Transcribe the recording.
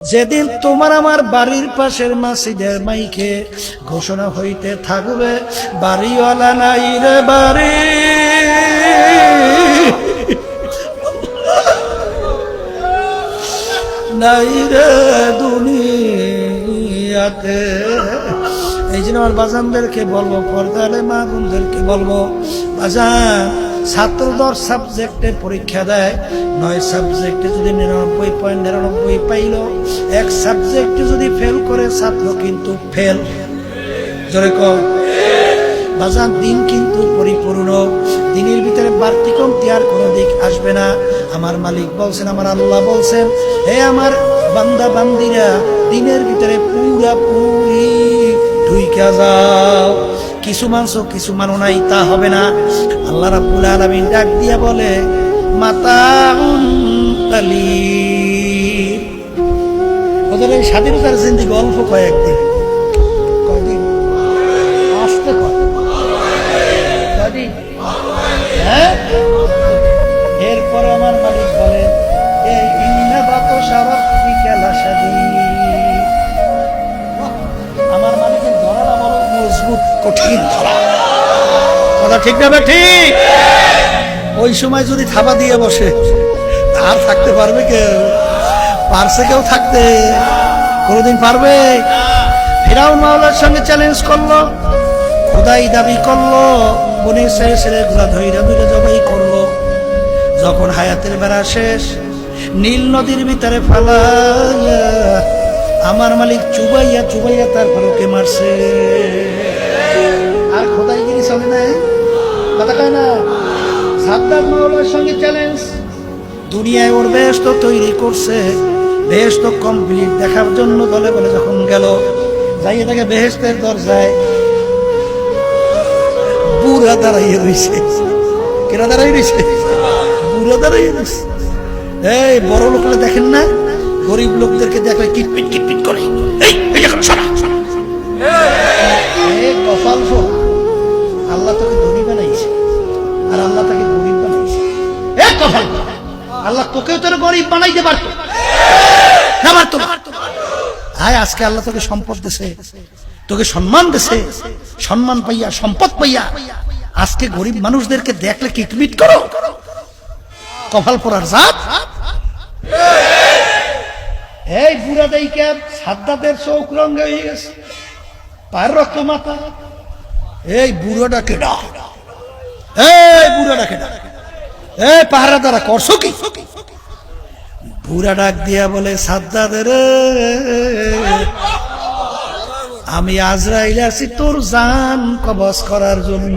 যেদিন তোমার আমার বাড়ির পাশের মসজিদের মাইকে ঘোষণা হইতে থাকবে, বাড়িওয়ালা নাই রে বাড়ি, নাই রে দুনিয়াতে। এই জন্য আমার বাজানদেরকে বলবো, পর্দারে মা বোনদেরকে বলবো, বাজান ছাত্র 10 সাবজেক্টে পরীক্ষা দেয়, 9 সাবজেক্টে যদি 99.99 পাইল, এক সাবজেক্টে যদি ফেল করে ছাত্র কিন্তু ফেল। জোরে কর বাজান, দিন কিন্তু পরিপূর্ণ, দিনের ভিতরে বাড়তি কমতি আর কোনো দিক আসবে না। আমার মালিক বলছেন, আমার আল্লাহ বলছেন, হে আমার বান্দা বান্দিরা, দিনের ভিতরে পুরাপুরি ঢুইকা যাও। কিছু মানছো কিছু মানো নাই তা হবে না। আল্লাহ রাব্বুল আলামিন ডাক দিয়া বলে, মাতাউন কালিল। ওদের এই স্বাধীনতার জিন্দেগি অল্প কয়েকদিন, কয়দিন আসতে কয়দিন, হ্যাঁ। এরপর আমার মালিক বলে, এই ইন্না বাতশা রাব্বিকা লাশাদীদ। আমার মালিকের ধরাটা বড় মজবুত, কঠিন ধরা। কথা ঠিক না ঠিক? ওই সময় যদি থাবা দিয়ে বসে, আর থাকতে পারবে কেউ? পারছে কেউ থাকতে? কোনদিন পারবে? ফিরাউন মাওলার সঙ্গে চ্যালেঞ্জ করলো, খোদাই দাবি করলো, বনে ছেলে গুলা ধৈরা ধৈরা জবাই করলো। যখন হায়াতের বেড়া শেষ, নীল নদীর ভিতরে ফালাইয়া আমার মালিক চুবাইয়া চুবাইয়া তারপরে ওকে মারছে। আর খোদাইগিরি চলে না, কথা কয় না। সাদ্দাত মাওলার সঙ্গে চ্যালেঞ্জ, দুনিয়ায় ওর বেহেশত তৈরি করছে, বেহেশত কমপ্লিট দেখার জন্য দলে বলে যখন গেল, যাইয়ে তাকে বেহেশতের দরজায় বুড়া দাঁড়াইয়ে রয়েছে। কেনা দাঁড়াই রয়েছে? বুড়া দাঁড়াইয়ে রয়েছে। এই বড় লোকরা দেখেন না, গরিব লোকদেরকে দেখলে কিটপিট কিটপিট করে, কপাল ফোন। আল্লাহ তোকে ধনী বানাইছে আর আল্লাহ তাকে গরিব বানাইছে। কপাল, আল্লাহ তোকেও তোর গরিব বানাইতে পারতো না, পারতো না। হায়, আজকে আল্লাহ তোকে সম্পদ দিছে, তোকে সম্মান দিছে, সম্মান পাইয়া সম্পদ পাইয়া আজকে গরিব মানুষদেরকে দেখলে কিটমিট করো। কপাল পড়ার জাত। এই বুড়া দাইকা সাদ্দাতের চোখ রঙে হয়ে গেছে, পায়ের রক্ত মাথা। এই বুড়াটা কেডা? এই বুড়াটা কেডা? এই পাহারা দ্বারা করছো কি? বুড়া ডাক দিয়া বলে, সাদ্দাতের আমি আজরাইল আছি তোর জান কবজ করার জন্য।